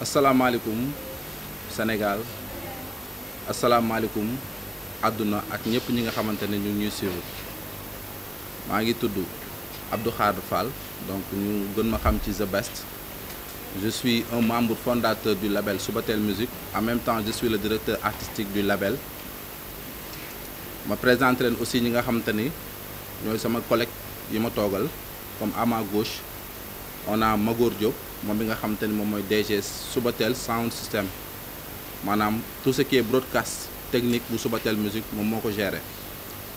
asalaamaaleykum Sénégal asalaamaaleykum àdduna ak ñëpp ñi nga xamante ne ñu ngi ñuy suivre maa ngi tudd Abdou Khadre Fall donc ñu gën ma xam ci The Best. Je suis un membre fondateur du label Subatel Music. En même temps, je suis le directeur artistique du label. Je présente aussi ñi nga xamante ni ñooy sama collègue yi ma toogal comme à ma gauche on a Magor Diop moom bi nga xamante ni moom mooy DG Subatel Sound System maanaam tout ce qui est broadcast technique bu Subatel Music moom moo ko géré.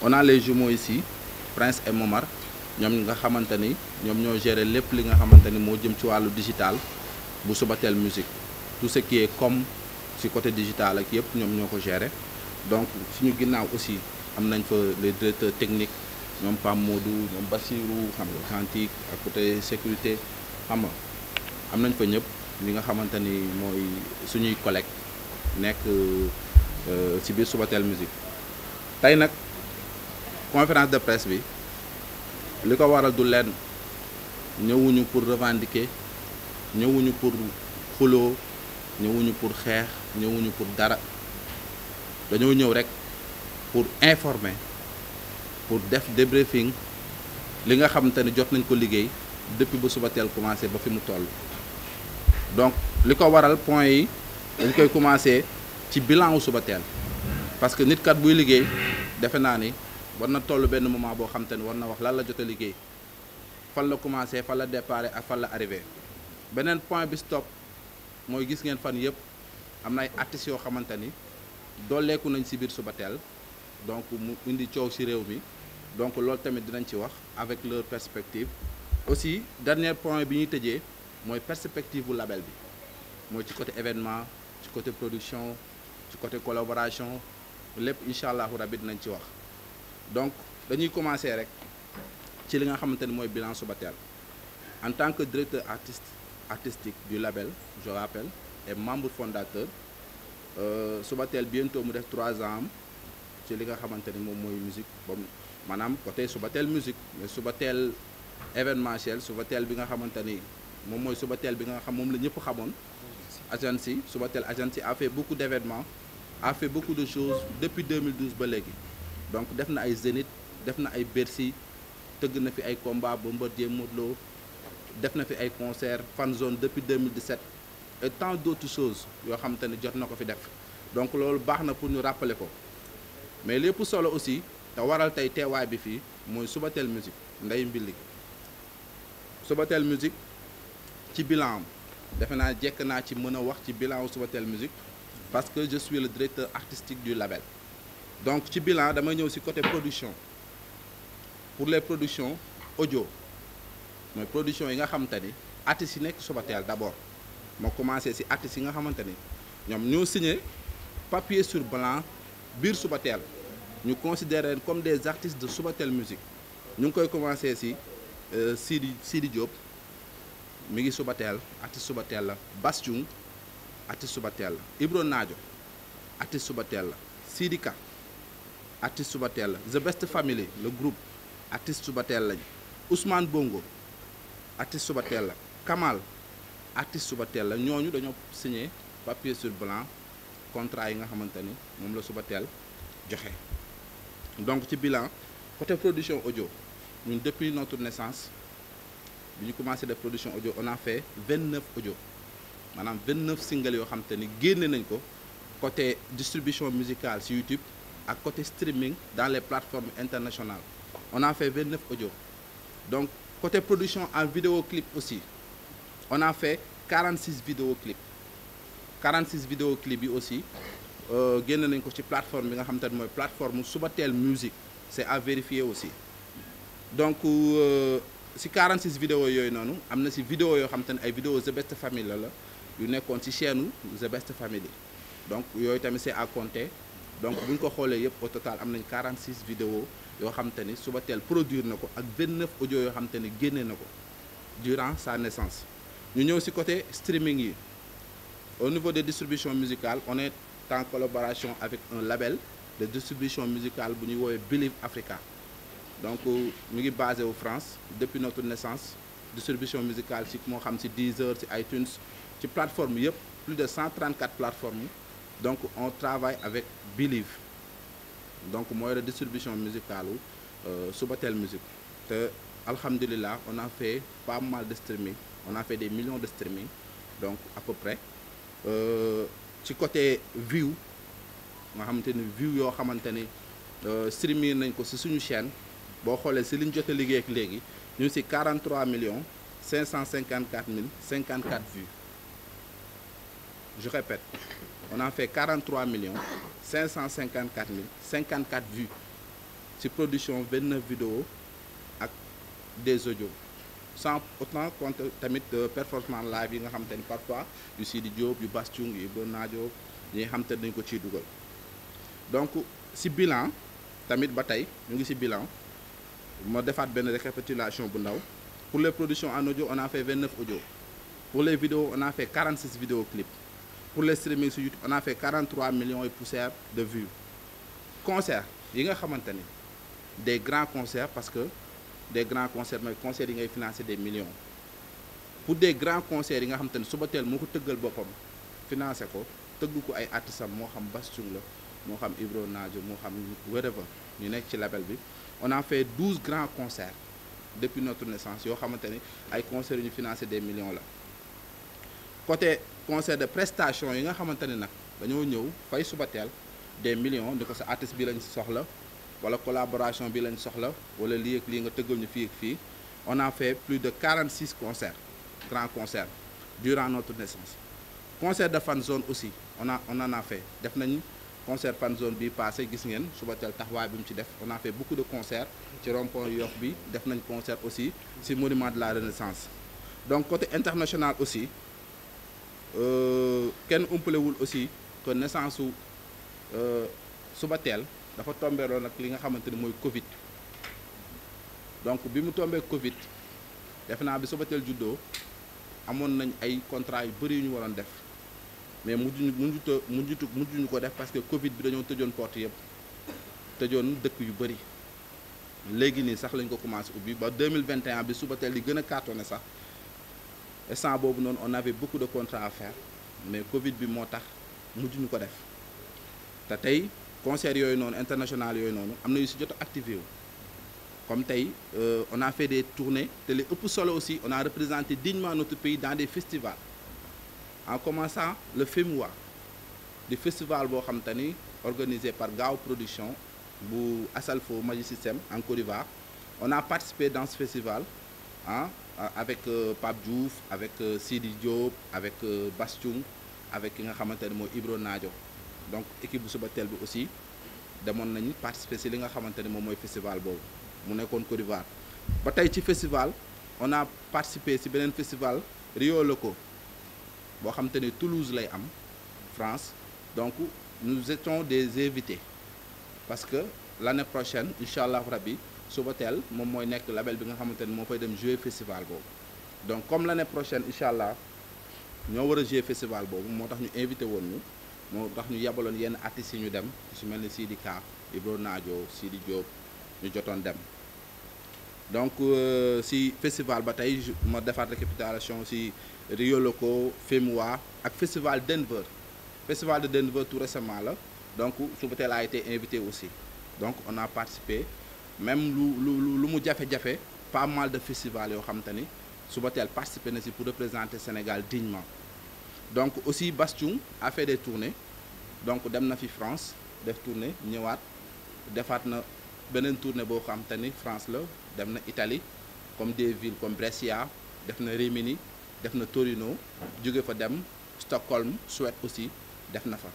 On a les jumeaux ici Prince et Momar ñoom nga xamante ni ñoom ñoo géré lépp li nga xamante ni moo jëm ci wàllu digital bu Subatel Music. Tout ce qui est comme ci côté digital ak yëpp ñoom ñoo ko géré. Donc suñu ginnaaw aussi am nañ fa les directeurs techniques ñoom Pam Modou ñoom Bassirou xam nga Kantik ak côté sécurité xam nga am nañ fa ñëpp li nga xamante ni mooy suñuy collègues nekk ci biir Subatel Music. Tey nag conférence de presse bi li ko waral du leen ñëwuñu pour revendiquer ñëwuñu pour xuloo ñëwuñu pour xeex ñëwuñu pour dara dañoo ñëw rek pour informer pour def débriefing li nga xamante ni jot nañ ko liggéey depuis ba Subatel commencé ba fi mu toll. Donc li ko waral point yi dañ koy commencé ci bilan wu Subatel parce que nit kat buy liggéey defe naa ni war na toll benn moment boo xamante ni war na wax lan la jot a liggéey fan la commencé fan la départ ak fan la arrivé. Beneen point bi stop mooy gis ngeen fan yëpp am na ay artistes yoo xamante ni dooleeku nañ ci biir Subatel donc mu indi coow ci réew mi donc loolu tamit dinañ ci wax avec leur perspective. Aussi dernier point bi ñuy tëjee mooy perspective bu label bi mooy ci côté événement ci côté production ci côté collaboration lépp incha allahu rabi dinañ ci wax. Donc dañuy commencer rek ci li nga xamante ni mooy bilan Subatel en tant que directeur artistique du label je rappelle et membre fondateur Subatel bientôt mu def 3 ans am ci li nga xamante ni moom mooy musique ba maanaam côté Subatel Music mais Subatel événementiel Subatel bi nga xamante ni moom mooy Subatel bi nga xam moom la ñëpp xamoon agency Subatel agency a fait beaucoup d'événements a fait beaucoup de choses depuis 2012 ba léegi donc def na ay Zénith def na ay Bercy tëgg na fi ay combat Bombardier Modou Lo def na fi ay concert fan zone depuis 2017 et tant d'autres choses yoo xamante ni jot na ko fi def donc loolu baax na pour ñu rappeler ko mais lépp solo aussi te waral tey teewaay bi fii mooy Subatel Music nday mbilli Subatel Music ci bilan am defe naa jekk naa ci mën a wax ci bilan wu Subatel Music parce que je suis le directeur artistique du label. Donc ci bilan damay ñëw ci côté production pour les productions audio mooy production yi nga xamante ni artistes yi nekk Subatel d'abord moo commencé ci artistes yi nga xamante ni ñoom ñoo signé papier sur blanc biir Subatel ñu considéré comme des artistes de Subatel Music. ñu ngi koy commencé ci Sidi Diop mi ngi Subatel artiste Subatel la Bass Thioung artiste Subatel la Ibro Nadio artiste Subatel la Sidika artiste Subatel la The Best Family le groupe artiste Subatel lañ Ousmane Bongo artiste Subatel la Kamal artiste Subatel la ñooñu dañoo signé papier sur blanc contrat yi nga xamante ni moom la Subatel joxe. Donc ci bilan côté production audio ñun depuis notre naissance bi ñu commencé def production audio on a fait 29 audio maanaam 29 singles yoo xamante ni génne nañ ko côté distribution musicale ci YouTube ak côté streaming dans les plateformes internationales on a fait 29 audio. Donc côté production en vidéoclip aussi on a fait 46 vidéoclips 46 vidéoclips yi aussi génn nañ ko ci plateforme bi nga xamante ne mooy plateforme Subatel Music c'est à vérifier aussi. Donc ci 46 vidéos yooyu noonu am na ci vidéo yoo xamante ne ay vidéo The Best Family la yu nekkoon ci chaîne The Best Family donc yooyu tamit c'est à compter. Donc bu ñu ko xoolee yëpp au total am nañ 46 vidéos yoo xamante ni Subatel produire na ko ak 29 audio yoo xamante ni génne na ko durant sa naissance. ñu ñëw ci côté streaming yi au niveau des distributions musicales on est en collaboration avec un label de distribution musicale bu ñuy woowee Believe Africa. Donc ñu ngi basé au France depuis notre naissance distribution musicale ci moo xam ci Deezer ci iTunes ci plateforme yëpp plus de 134 plateformes. Donc on travaille avec Believe, donc mooy la distribution musicale Subatel Musique te alhamdulillah on a fait pas mal de streaming, on a fait des millions de streaming, donc à peu près ci côté view nga xamante ni view yoo xamante ni streaming nañ ko ci suñu chaîne boo xoolee ci liñ jot a liggéey ak léegi ñu ci 43 554 054 vues. Je répète, on a fait 43 554 054 vues ci production 29 vidéos ak des audios, sans autant compter tamit performance live yi nga xamante ni parfois yu Sidi Diop yu Bass Thioung yu Ibro Nadio yi nga xamante ni dañ ko ciy dugal. Donc ci bilan tamit ba tey ñu ngi ci bilan ma defaat benn récapitulation bu ndaw. Pour les productions en audio on a fait 29 audios, pour les vidéos on a fait 46 vidéoclips, pour les streaming sur YouTube on a fait 43 millions et poussière de vues. Concerts yi nga xamante ni des grands concerts, parce que des grands concerts mooy concerts yi ngay financer des millions. Pour des grands concerts yi nga xamante ni Subatel moo ko tëggal boppam financer ko tëgg ko ay artistes am moo xam Bass Thioung la moo xam Ibro Nadio moo xam wherever ñu nekk ci label bi, on a fait 12 grands concerts depuis notre naissance yoo xamante ni ay concerts yu ñu financé des millions la. Côté concert de prestation yi nga xamante ni nag dañoo ñëw fay Subatel des millions di ko sa artiste bi lañ soxla wala collaboration bi lañ soxla wala lii ak lii nga tëggal ñu fii ak fii, on a fait plus de 46 concerts, grands concerts durant notre naissance. Concert de fan zone aussi on en a fait, def nañ concert fan zone bi passé gis ngeen Subatel taxawaay bi mu ci def, on a fait beaucoup de concerts ci rond-point Yoff bi, def nañ concert aussi ci monument de la Renaissance. Donc côté international aussi kenn umpalewul aussi que naissance su Subatel dafa tombeeloon ak li nga xamante ni mooy Covid. Donc bi mu tombee Covid def naa bi Subatel juddoo amoon nañ ay contrat yu bëri yu ñu waroon def, mais mujjuñu ko def parce que Covid bi dañoo tëjoon porte yëpp, tëjoon dëkk yu bëri. Léegi nii sax lañ ko commencé ubbi ba 2021 bi Subatel di gën a cartonné sax instant boobu noonu on avait beaucoup de contrats à faire, mais Covid bi moo tax mujjuñu ko def. te tey concerts yooyu noonu international yooyu noonu am na yu si jot a activé wu, comme tey on a fait des tournées te li ëpp solo aussi on a représenté dignement notre pays dans des festivals, en commençant le FEMUA di festival boo xam te ni organisé par Gaaw Production bu Asalfo Magic System en Côte d'Ivoire. On a participé dans ce festival avec Pape Diouf, avec Sidi Diop, avec Bass Thioung, avec ki nga xamante ni mooy Ibro Nadio. Donc équipe bu Subatel bi aussi demoon nañu participer ci li nga xamante ni moom mooy festival boobu mu nekkoon Côte d'Ivoire. Ba tey ci festival on a participé ci beneen festival Rio Loco boo xamante ni Toulouse lay am France. Donc nous étions des invités parce que l'année prochaine incha allah rabbi Subatel moom mooy nekk label bi nga xamante ni moo fay dem jouer festival boobu. Donc comme l'année prochaine incha allah ñoo war a jouer festival boobu moo tax ñu invité woon ñu, moo tax ñu yebaloon yenn artistes yi ñu dem su mel ni Sidi Ka, Ibro Nadio, Sidi Diop ñu jotoon dem. Donc si festival ba tey ma defaat récapitulation si Rio Loco, FEMUA ak festival Denver. Festival de Denver tout récemment là, donc Subatel a été invité aussi. Donc on a participé, même lu mu jafe-jafe pas mal de festivals yoo xam te ni Subatel participé na si pour représenter Sénégal dignement. Donc aussi Bass Thioung a fait des tournées, donc dem na fi France def tournée ñëwaat defaat na beneen tournée boo xam te ni France la, dem na Italie comme des villes comme Brescia, def na Rimini, def na Torino, jóge fa dem Stockholm, Suède aussi def na fa.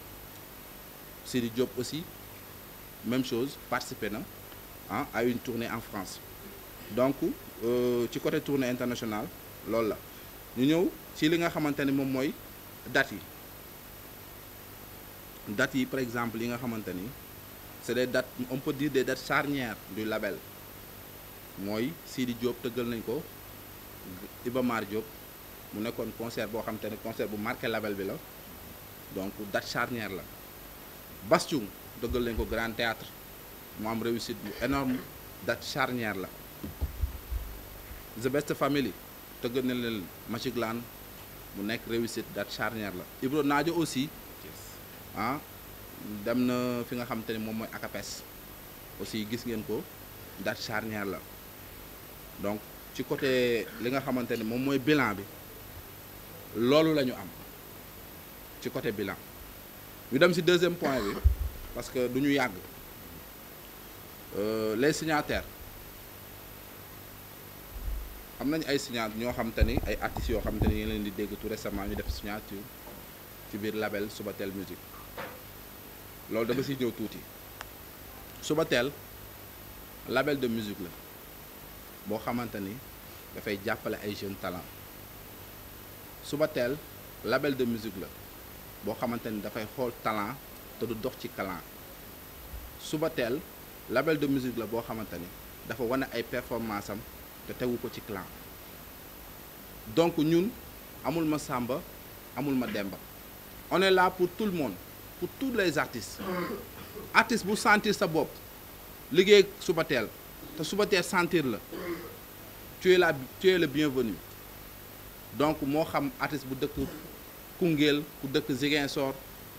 Sidi Diop aussi même chose, participé na à une tournée en France. Donc ci côté tournée internationale loolu la. ñu ñëw ci li nga xamante ni moom mooy dates yi par exemple yi nga xamante ni c'est des dates, on peut dire des dates charnières du label. mooy Sidi Diop tëggal nañ ko Iba Mar Diop mu nekkoon concert boo xamante ni concert bu marqué label bi la, donc date charnière la. Bass Thioung tëggal nañ ko Grand Théâtre mu am réussite bu énorme, date charnière la. The Best Family tëggal nañ leen Magic Land mu nekk réussite date charnière la. Ibro Naajo aussi ah dem na fi nga xamante ni moom mooy ACAPES aussi gis ngeen ko date charnière la donc ci côté li nga xamante ni moom mooy bilan bi loolu la ñu am ci côté bilan. ñu dem ci deuxième point bi parce que du ñu yàgg les signataires am nañ ay signat ñoo xamante ni ay artistes yoo xamante ni yéen leen di dégg tout récemment ñu def signature ci biir label Subatel Musique loolu dama ci ñëw tuuti. Subatel label de musique la boo xamante ni dafay jàppale ay jeunes talents. Subatel label de musique la boo xamante ni dafay xool talent te du dox ci talent. Subatel label de musique la boo xamante ni dafa wane ay performance am te tegu ko ci clan. Donc ñun amul ma Samba amul ma Demba on est là pour tout le monde, pour tous les artistes. Artiste bu sentir sa bopp liggéey Subatel te Subatel sentir la tu es le bienvenu. Donc moo xam artiste bu dëkk Koungheul ku dëkk Ziguinchor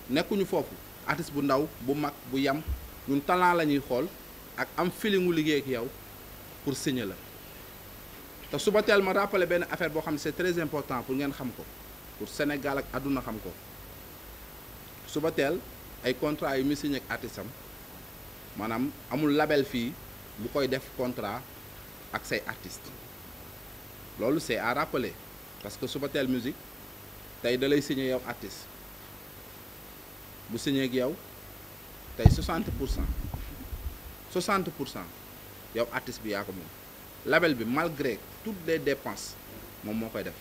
nekkuñu foofu artiste bu ndaw bu mag bu yam ñun talent la ñuy xool ak am feelingu liggéey ak yow pour signer la. te Subatel ma rappelé benn affaire boo xam ne c'est très important pour ngeen xam ko pour Sénégal ak àdduna xam ko. Subatel ay contrat yu muy signé ak artiste am maanaam amul label fii bu koy def contrat ak say artistes loolu c'est à rappeler parce que Subatel musique tey da lay signé yow artiste bu signé ak yow tey 60 pour cent yow artiste bi yaa ko moom. Label bi malgré toutes les dépenses moom moo koy def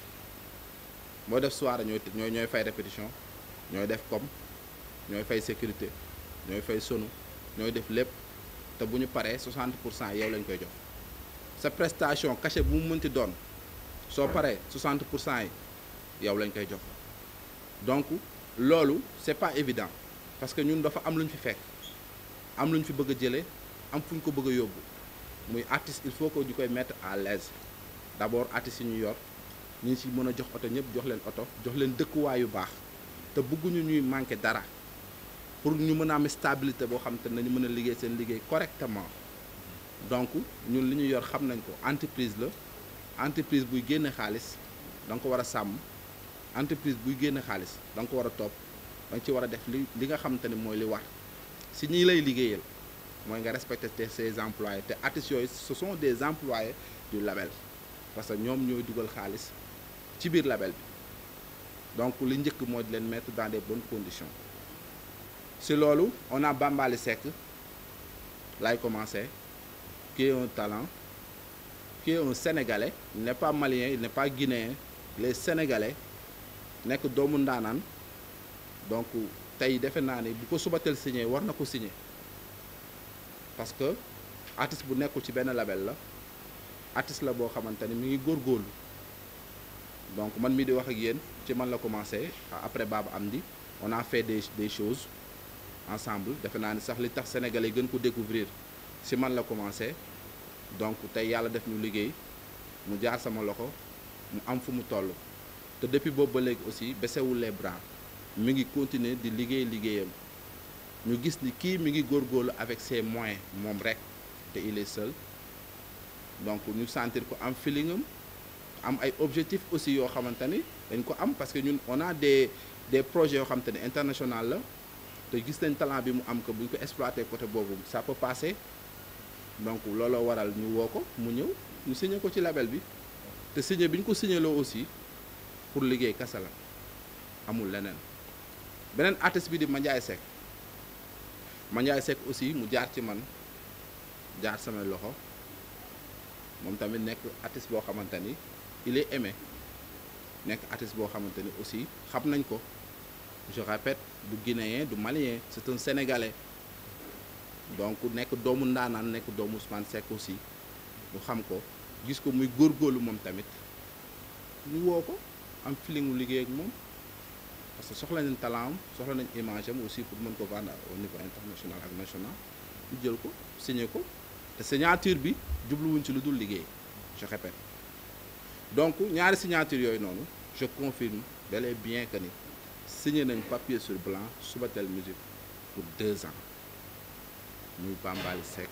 mooy def soirée ñooy fay répétition ñooy def com ñooy fay sécurité ñooy fay sono ñooy def lépp te bu ñu paree 60 pour cent yow lañ koy jox sa prestation cachet bu mu mënti doon soo paree 60 pour cent yi yow lañ koy jox. Donc loolu c'est pas évident parce que ñun dafa am lu ñu fi fekk am lu ñu fi bëgg a jëlee am fu ñu ko bëgg a yóbbu. muy artiste il faut que ñu koy mettre à l'aise d'abord artistes yi ñu yor ñu ci mën a jox oto ñëpp jox leen oto jox leen dëkkuwaay yu baax te bëgguñu ñuy manquer dara pour ñu mën a am stabilité boo xam te nañu mën a liggéey seen liggéey correctement. Donc ñun li ñu yor xam nañ ko entreprise la entreprise buy génne xaalis da nga ko war a sàmm entreprise buy génne xaalis da nga ko war a topp da nga ci war a def li nga xam te ne mooy li war si ñi lay liggéeyal. mooy nga respecter ses employés te artistes yooyu ce sont des employés du label parce que ñoom ñooy dugal xaalis ci biir label bi donc li njëkk moo di leen mettre dans des bonnes conditions. Si loolu on a Bambaly Seck laay commencer qui est un talent qui est un Sénégalais il n'est pas malien il n'est pas guinéen il est sénégalais nekk doomu ndaanaan donc tey defe naa ni bu ko Subatel signé war na ko signé. Parce que artiste bu nekkul ci benn label la artiste la boo xamante ni mi ngi góorgóorlu donc man mii di wax ak yéen ci man la commencé après Baba Amdi on a fait des choses ensemble defe naa ni sax li tax sénégalais gën ko découvrir ci man la commencé donc tey yàlla def ñu liggéey mu jaar sama loxo mu am fu mu toll te depuis boobu ba léegi aussi baissewul les bras mi ngi continuer di liggéeyam. ñu gis ni kii mi ngi góorgóorlu avec ses moyens moom rek te il est seul donc ñu sentir ko am feeling am ay objectifs aussi yoo xamante ni dañ ko am parce que ñun on a des projets yoo xamante ni international la te gis nañ talent bi mu am que bu ñu ko exploiter côté boobu ça peut passer donc looloo waral ñu woo ko mu ñëw ñu signé ko ci label bi te signé bi ñu ko signé loo aussi pour liggéey kasa la amul leneen. Beneen artiste bi di Mandiaye Seck aussi mu jaar ci man jaar samay loxo moom tamit nekk artiste boo xamante ni il est aimé nekk artiste boo xamante ni aussi xam nañ ko je répète du guinéen du malien c'est un sénégalais donc nekk doomu ndaanaan nekk doomu Ousmane Seck aussi ñu xam ko gis ko muy góorgóorlu moom tamit ñu woo ko am feelingu liggéey ak moom parce que soxla nañ talent am soxla nañ image am aussi pour mën ko vendre au niveau international ak national ñu jël ko signé ko te signature bi jubluwuñ ci lu dul liggéey je répète donc ñaari signature yooyu noonu je confirme bel et bien que ni signé nañ papier sur blanc Subatel Musique pour 2 ans muy Bambaly Seck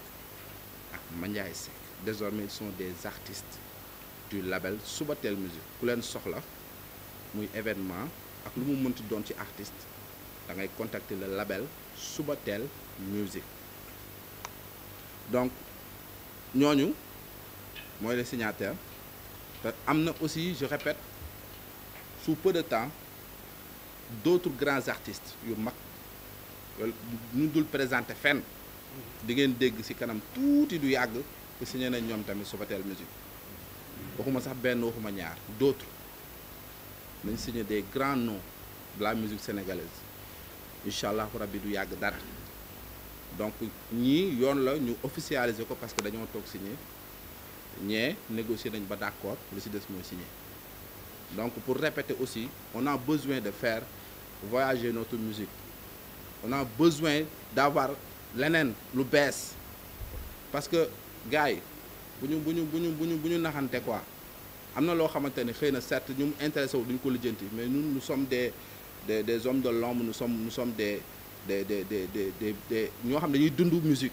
ak Mandiaye Seck désormais ils sont des artistes du label Subatel Musique ku leen soxla muy événement ak lu mu mënti doon ci artiste da ngay contacter le label Subatel Musique donc ñooñu mooy les signataires te am na aussi je répète sous peu de temps d'autres grands artistes yu mag ñu dul présenter fenn di ngeen dégg ci kanam tuuti du yàgg te signé nañ ñoom tamit Subatel Musique waxuma sax benn waxuma ñaar d'autres nañ signé des grands noms de la musique sénégalaise incha allah rabbi du yàgg dara donc ñii yoon la ñu officialiser ko parce que dañoo toog signé ñee négocier nañ ba d'accord lu ci des mooy signé donc pour répéter aussi on a besoin de faire voyager notre musique on a besoin d'avoir leneen lu bees parce que gars yi bu ñu naxante quoi am na loo xamante ne xëy na certes ñu intéressé wu duñu ko lijjanti mais nous sommes des hommes de l'ombre nous sommes des ñoo xam ne dañuy dund musique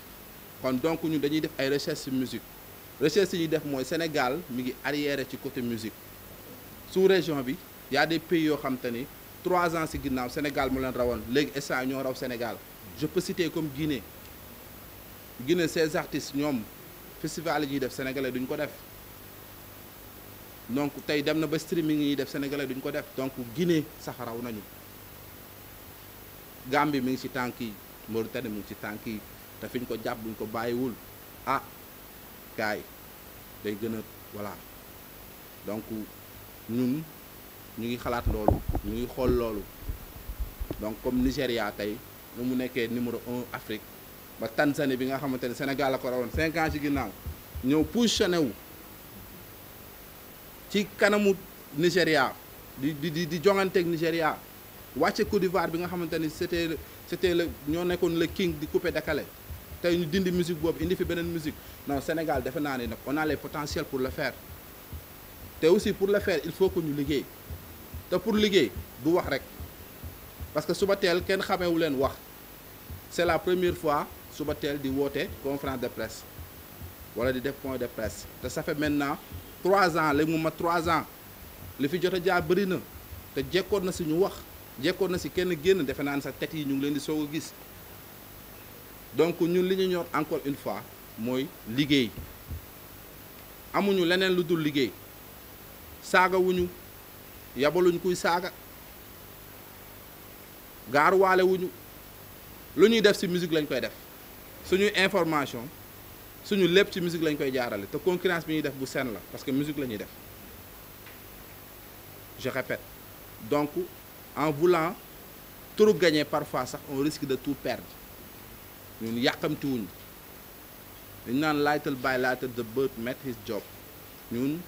kon donc ñun dañuy def ay recherche ci musique recherche yi ñuy def mooy Sénégal mi ngi arriéré ci côté musique sous région bi y a des pays yoo xam te ni 3 ans ci ginnaaw Sénégal mu leen rawoon léegi instant ñoo raw Sénégal je peux citer comme Guinée ces artistes ñoom festival yi ñuy def sénégalais duñ ko def donc tey dem na ba streaming yi ñuy def sénégalais duñ ko def donc Guinée sax raw nañu Gambie mi ngi ci tànk yi Mauritanie mi ngi ci tànk yi te fi ñu ko jàpp buñ ko bàyyiwul ah gars yi day gën a voilà donc ñun ñu ngi xalaat loolu ñu ngi xool loolu donc comme Nigéria tey nu mu nekkee numéro 1 Afrique ba Tanzanie bi nga xamante ne Sénégal la ko rawoon 5 ans ci ginnaaw ñëw positionné wu ci kanamu Nigéria di jonganteeg Nigéria wàcce Côte d'Ivoire bi nga xamante ni c'était le ñoo nekkoon le king di couper décalé tey ñu dindi musique boobu indi fi beneen musique non Sénégal defe naa ne nag on a les potentiels pour le faire te aussi pour le faire il faut que ñu liggéey te pour liggéey du wax rek parce que Subatel kenn xameewu leen wax c'est la première fois Subatel di woote conférence de presse wala di def point de presse te ça fait maintenant 3 ans léegi mu mat 3 ans li fi jot a jaar bëri na te jekkoon na si ñu wax jekkoon na si kenn génn defe naa ne sax tet yi ñu ngi leen di soog a gis donc ñun li ñu ñor encore une fois mooy liggéey amuñu leneen lu dul liggéey saaga wuñu yabaluñ kuy saaga gaaruwaale wuñu lu ñuy def ci musique lañ koy def suñuy information suñu lépp ci musique lañ koy jaarale te concurrence bi ñuy def bu seen la parce que musique la ñuy def je répète donc en voulant trop gagner parfois sax on risque de tout perdre ñun yàqamti wuñu dañu naan little by little the bird met his job ñun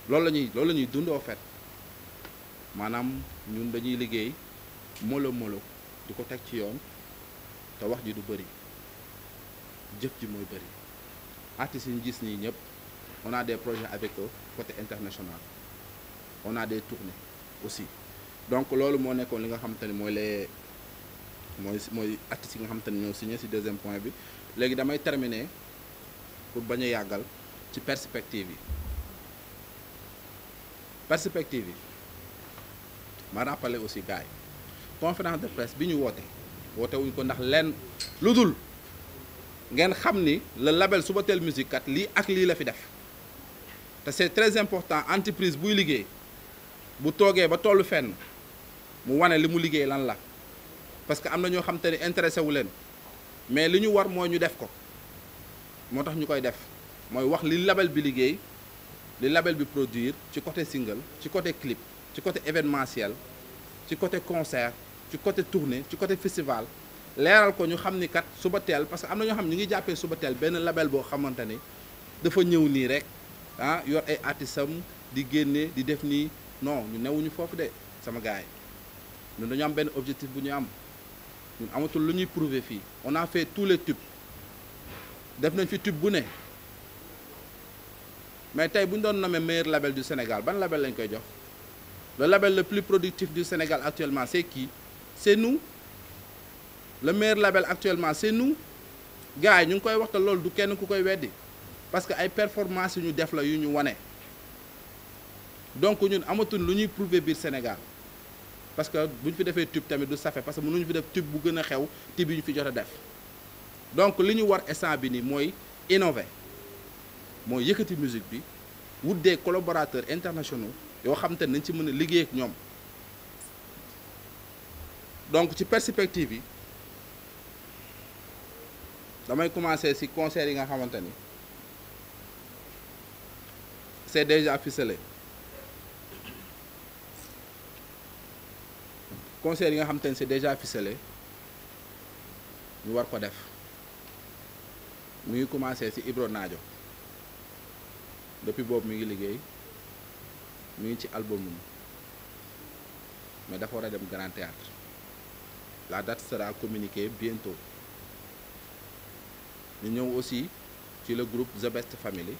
loolu la ñuy dund en fait maanaam ñun dañuy liggéey molo di ko teg ci yoon te wax ji du bëri jëf ji mooy bëri artistes yi ñu gis nii ñëpp on a des projets avec eux côté international on a des tournées aussi donc loolu moo nekkoon li nga xamante ni mooy artistes yi nga xamante ni ñoo signé ci deuxième point bi léegi damay terminer pour bañ a yàggal ci perspective yi ma rappelé aussi gars yi conférence de presse bi ñu woote wuñ ko ndax lenn lu dul ngeen xam ni le label Subatel Musique kat lii ak lii la fi def te c'est très important entreprise buy liggéey bu toogee ba tollu fenn mu wane li mu liggéey lan la parce que am na ñoo xam te ni intéressé wu leen mais li ñu war mooy ñu def ko moo tax ñu koy def mooy wax li label bi liggéey li label bi produire ci côté single ci côté clip ci côté événementiel ci côté concert ci côté tournée ci côté festival leeral ko ñu xam ni kat Subatel parce que am na ñoo xam ñu ngi jàppee Subatel benn label boo xamante ni dafa ñëw nii rek ah yor ay artistes am di génne di def nii non ñu newuñu foofu de sama gars yi ñun dañu am benn objectif bu ñu am ñun amatul lu ñuy prouver fii on a fait tous les tubes def nañ fi tube bu ne mais tey bu ñu doon nommé meilleur label du Sénégal ban label lañ koy jox Le label le plus productif du Sénégal actuellement, c'est qui? C'est nous. Le meilleur label actuellement, c'est nous. Gars, ñu ngi koy wax te loolu du kenn ku koy weddi parce que ay performance yu ñu def la yu ñu wane. Donc ñun amatuñ lu ñuy prouver biir Sénégal parce que bu ñu fi defee tube tamit du safe parce que mënuñu fi def tube bu gën a xew tube yi ñu fi jot a def. Donc li ñu war instant bi nii mooy innover mooy yëkkati musique bi wut des collaborateurs internationaux yoo xam te nañ ci mën a liggéey ak ñoom. Donc ci perspective yi damay commencer ci concert yi nga xamante ni c'est déjà ficelé. Concert yi nga xamante ni c'est déjà ficelé ñu war ko def mu ngi commencer ci Ibro Naajo depuis boobu mi ngi liggéey mi ngi ci album mais dafa war a dem Grand Théâtre. La date sera communiquée bientôt. Ñu ñëw aussi ci le groupe The Best Family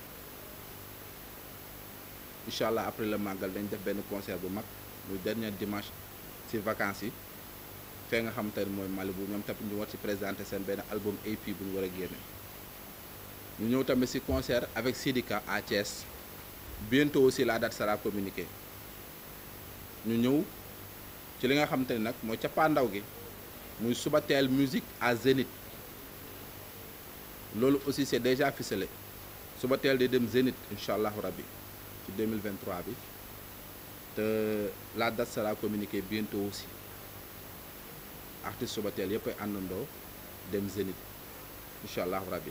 incha allah après le màggal dañ def benn concert bu mag muy dernier dimanche ci vacances yi fee nga xamante ne mooy Malibu ñoom tamit ñu war ci présenter seen benn album EP bu ñu war a génne. ñu ñëw tamit ci concert avec Sidika à Thiès bientôt aussi la date sera communiquée. ñu ñëw ci li nga xamante ne nag mooy cappaandaw gi muy Subatel musique à Zénith. Loolu aussi c'est déjà ficelé Subatel day dem Zénith incha allahu rabbi ci 2023 bi te la date sera communiquée bientôt aussi artiste Subatel yëpp ay àndandoo dem Zénith incha allahu rabbi.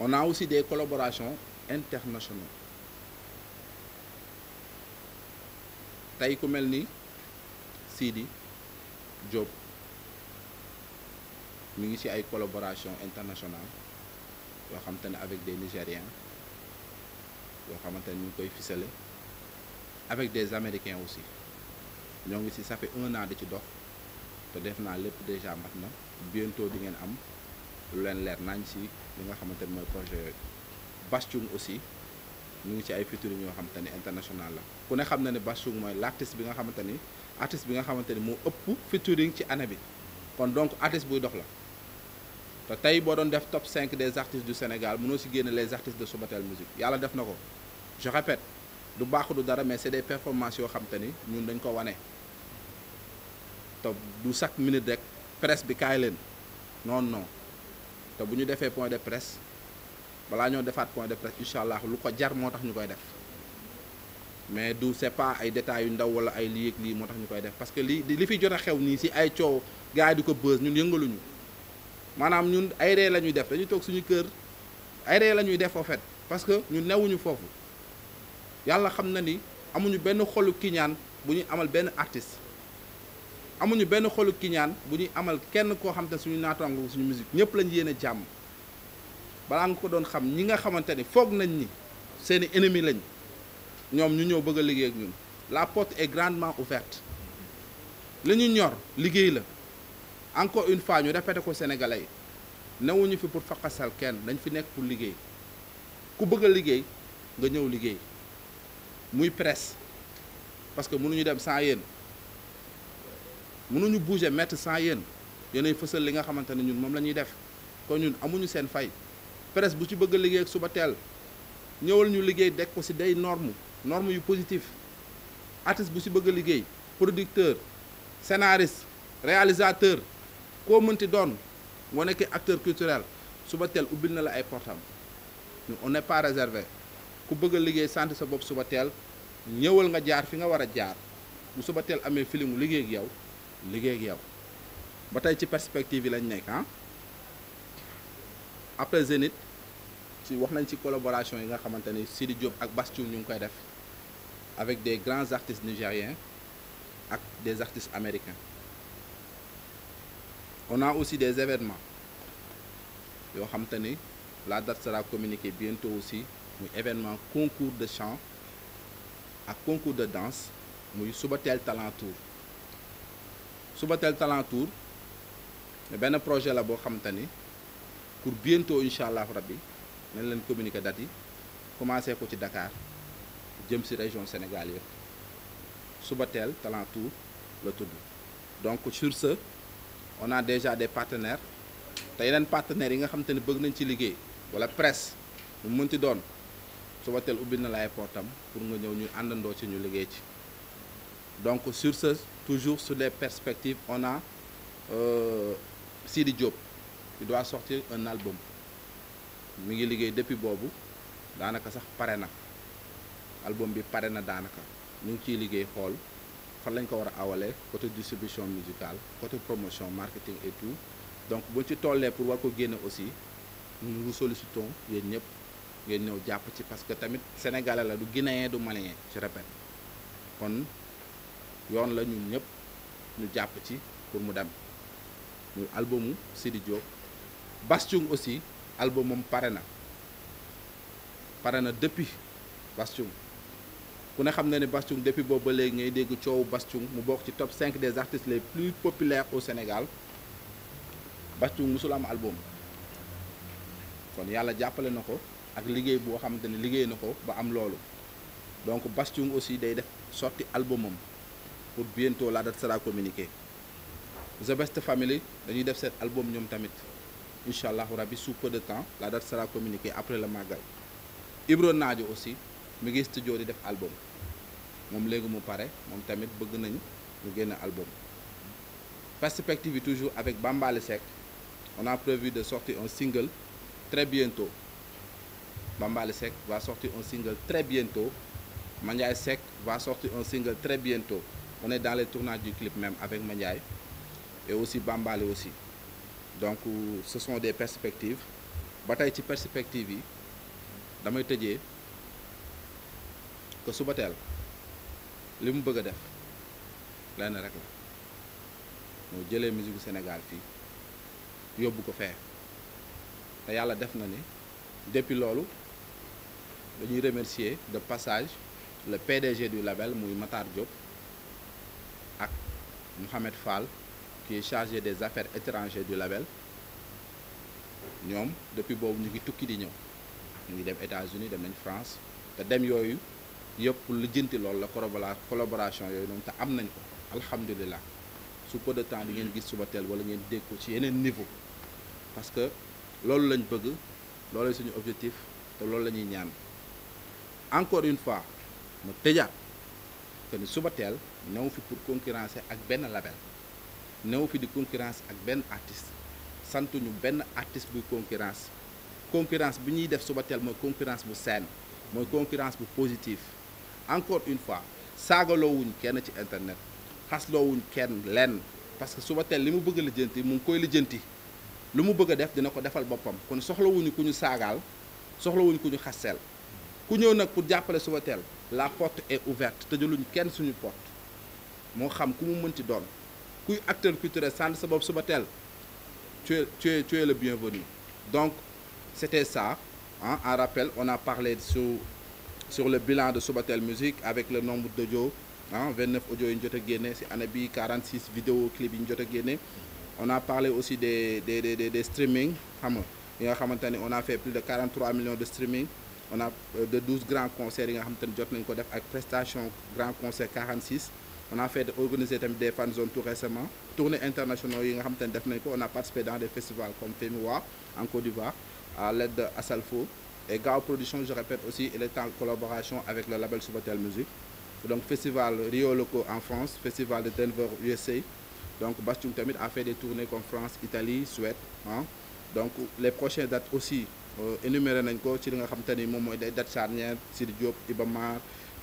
On a aussi des collaborations internationales tey ku mel ni Sidi Diop mi ngi ci ay collaboration internationale yoo xamante ne avec des Nigériens yoo xamante ne ñu ngi koy ficelé avec des Américains aussi ñoo ngi ci ça fait 1 an di ci dox te def naa lépp déjà mat na bientôt di ngeen am lu leen leer nañ ci li nga xamante ne mooy projet yooyu. Baschung aussi ñu ngi ci ay featuring yoo xamante ne international la ku ne xam na ne Baschung mooy l'artiste bi nga xamante ni moo ëpp featuring ci année bi kon donc artiste buy dox la. te tey boo doon def top 5 des artistes du Sénégal mënoo ci génne les artistes de Subatel musique yàlla def na ko je répète du baax du dara mais c'est des performances yoo xam te ni ñun dañ ko wane te du chaque minute rek presse bi kaay leen non te bu ñu defee point de presse balaa ñoo defaat point de presse incha allah lu ko jar moo tax ñu koy def mais du c'est pas ay détails yu ndaw wala ay lii ak lii moo tax ñu koy def parce que li fi jot a xew nii ci ay coow gars yi di ko buzz ñun yëngaluñu. maanaam ñun ay ree la ñuy def dañuy toog suñu kër ay ree la ñuy def en fait parce que ñun newuñu foofu yàlla xam na ni amuñu benn xolu kiñaan bu ñuy amal benn artiste amuñu benn xolu kiñaan bu ñuy amal kenn koo xam te suñu naataango suñu musique ñëpp lañu yéene jàmm balaa nga ko doon xam ñi nga xamante ni foog nañ ni seeni ennemi lañ ñoom ñu ñëw bëgg a liggéey ak ñun la porte est grandement ouverte li ñu ñor liggéey la. Encore une fois ñu répété ko Sénégalais yi newuñu fi pour faqasal kenn dañ fi nekk pour liggéey ku bëgg a liggéey nga ñëw liggéey muy presse parce que mënuñu dem sans yéen mënuñu bouger mettre sans yéen yéenay fësal li nga xamante ne ñun moom la ñuy def kon ñun amuñu seen fay presse bu ci bëgg a liggéey ak Subatel ñëwal ñu liggéey dekk ko ci day norme yu positif artiste bu ci bëgg a liggéey producteur scénariste réalisateur koo mënti doon moo nekkee acteur culturel Subatel ubbil na la ay portam on n'est pas réservé ku bëgg a liggéey sant sa bopp Subatel ñëwal nga jaar fi nga war a jaar bu Subatel amee filimu liggéey ak yow ba tey ci perspective yi lañ nekk après Zénith ci wax nañ ci collaboration yi nga xamante ni Sidi Diop ak Baschung ñu ngi koy def avec des grands artistes nigériens ak des artistes américains. On a aussi des événements yoo xam te ni la date sera communiquée bientôt aussi muy événement concours de chant ak concours de danse muy Subatel Talent Tour. Subatel Talent Tour benn projet la boo xam te ni pour bientôt incha allah rabbi nañ leen communiquer date yi commencé ko ci Dakar jëm ci région Sénégal yëpp Subatel Talent Tour la tudd. Donc sur ce on a déjà des partenaires te yeneen partenaires yi nga xamante ne bëgg nañ ci liggéey wala presse mu mënti doon Subatel ubbil na la ay portam pour nga ñëw ñu àndandoo ci ñu liggéey ci. Donc sur ce toujours sur les perspectives on a Sidi Diop il doit sortir un album mi ngi liggéey depuis boobu daanaka sax pare na album bi pare na daanaka ñu ngi ciy liggéey xool fan lañ ko war a awalee côté distribution musicale côté promotion marketing et tout. Donc buñ ci tollee pour war ko génne aussi nous vous sollicitons yéen ñëpp ngeen ñëw jàpp ci parce que tamit sénégalais la du guinéen du malien je répète kon yoon la ñun ñëpp ñu jàpp ci pour mu dem muy albumu Sidi Diop. Bass Thioung aussi albumam pare na depuis Bass Thioung ku ne xam na ne Bass Thioung depuis boobu ba léegi ngay dégg coowu Bass Thioung mu bokk ci top 5 des artistes les plus populaires au Sénégal. Bass Thioung musul am album kon yàlla jàppale na ko ak liggéey boo xamante ne liggéey na ko ba am loolu donc Bass Thioung aussi day def sorti albumam pour bientôt la date sera communiquée. The Best Family dañuy def seen album ñoom tamit incha allahu rabbi sous peu de temps la date sera communiquée après le Magal. Ibro Nadio aussi mi ngi studio di def album moom léegi mu pare moom tamit bëgg nañ ñu génn album. Perspective yi toujours avec Bambaly Seck. On a prévu de sortir un single très bientôt. Bambaly Seck va sortir un single très bientôt. Mandiaye Seck va sortir un single très bientôt. On est dans les tournages du clip même avec Mandiaye et aussi Bambaly aussi. Donc ce sont des perspectives. Ba tey ci perspectives yi damay tëjee que Subatel li mu bëgg a def lenn rek la moo jëlee musique du Sénégal fii yóbbu ko fee te yàlla def na ni depuis loolu dañuy remercier de passage le PDG du label muy Matar Diop ak Mohamed Fall qui est chargé des affaires étrangères du label. ñoom depuis boobu ñu ngi tukki di ñëw ñu ngi dem États-Unis dem nañ France te dem yooyu yëpp lijjanti loolu la collaboration yooyu noonu te am nañ ko alhamdulilah sous peu de temps di ngeen gis Subatel wala ngeen dégg ko ci yeneen niveau parce que loolu lañ bëgg loolu suñu objectif te loolu la ñuy ñaan encore une fois mu tëjaat que ni Subatel new fi pour concurrencer ak benn label new fi di concurrence ak benn artiste santuñu benn artiste buy concurrence bi ñuy def Subatel mooy concurrence bu saine mooy concurrence bu positive encore une fois saagaloowuñ kenn ci internet xasloowuñ kenn lenn parce que Subatel li mu bëgg a lijjanti mu ngi koy lijjanti lu mu bëgg a def dina ko defal boppam kon soxlawuñu ku ñu saagaal soxlawuñu ku ñu xaseel ku ñëw nag pour jàppale Subatel la porte est ouverte tëjaluñ kenn suñu porte moo xam ku mu mënti doon kuy acteur culturel sant sa bopp Subatel tu es le bienvenu. Donc c'était ça hein. En rappel on a parlé sur le bilan de Subatel Musique avec le nombre d'audio 29 audio yi ñu jot a génne ci année bi 46 vidéo clip yi ñu jot a génne. On a parlé aussi des streaming xam nga yi nga xamante ni on a fait plus de 43 millions de streaming. On a de 12 grands concerts yi nga xamante ni jot nañ ko def ak prestation grand concert 46. On a fait organiser tamit des fan zones tout récemment tournées internationaux yi nga xamante ni def nañ ko on a participé dans des festivals comme FEMIWA en Côte d'Ivoire à l'aide de Asalfo et Gao Production je répète aussi il est en collaboration avec le label Subatel Musique. Donc festival Rio Loco en France, festival de Denver USA. Donc Bass Thioung tamit a fait des tournées comme France, Italie, Suède hein. Donc les prochaines dates aussi énuméré nañ ko ci li nga xamante ni moom mooy des dates charnières Sidi Diop, Iba Mar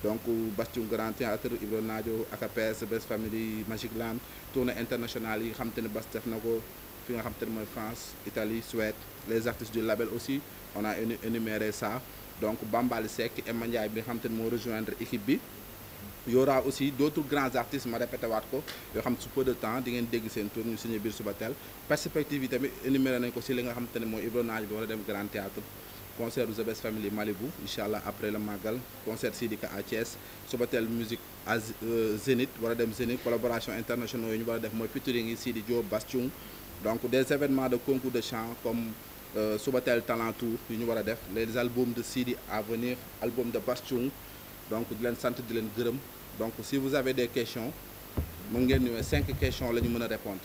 donc Bass Thioung Grand Théâtre, Ibro Nadio, AKPS, Best Family, Magic Land tournée internationale yi nga xamante ni Bass def na ko fi nga xamante ni mooy France, Italie, Suède. Les artistes du label aussi on a énuméré ça donc Bambaly Seck et Mandiaye bi nga xamante ni moo rejoindre équipe bi. Il y aura aussi d'autres grands artistes ma répété waat ko yoo xam sous peu de temps di ngeen dégg seen tour ñu signé biir Subatel perspective yi tamit énuméré nañ ko si li nga xamante ne mooy Ibro Nadio bi war a dem Grand Théâtre concert du The Best Family Malibu incha allah après le Magal concert Sidika à Thiès Subatel musique à Zénith war a dem Zénith collaboration internationaux yi ñu war a def mooy featuring yi Sidi Diop Bass Thioung donc des événements de concours de chant comme Subatel Talent Tour yu ñu war a def les albums de Sidi à venir album de Bass Thioung donc di leen sant di leen gërëm donc si vous avez des questions mën ngeen ñëwee 5 questions la ñu mën a répondre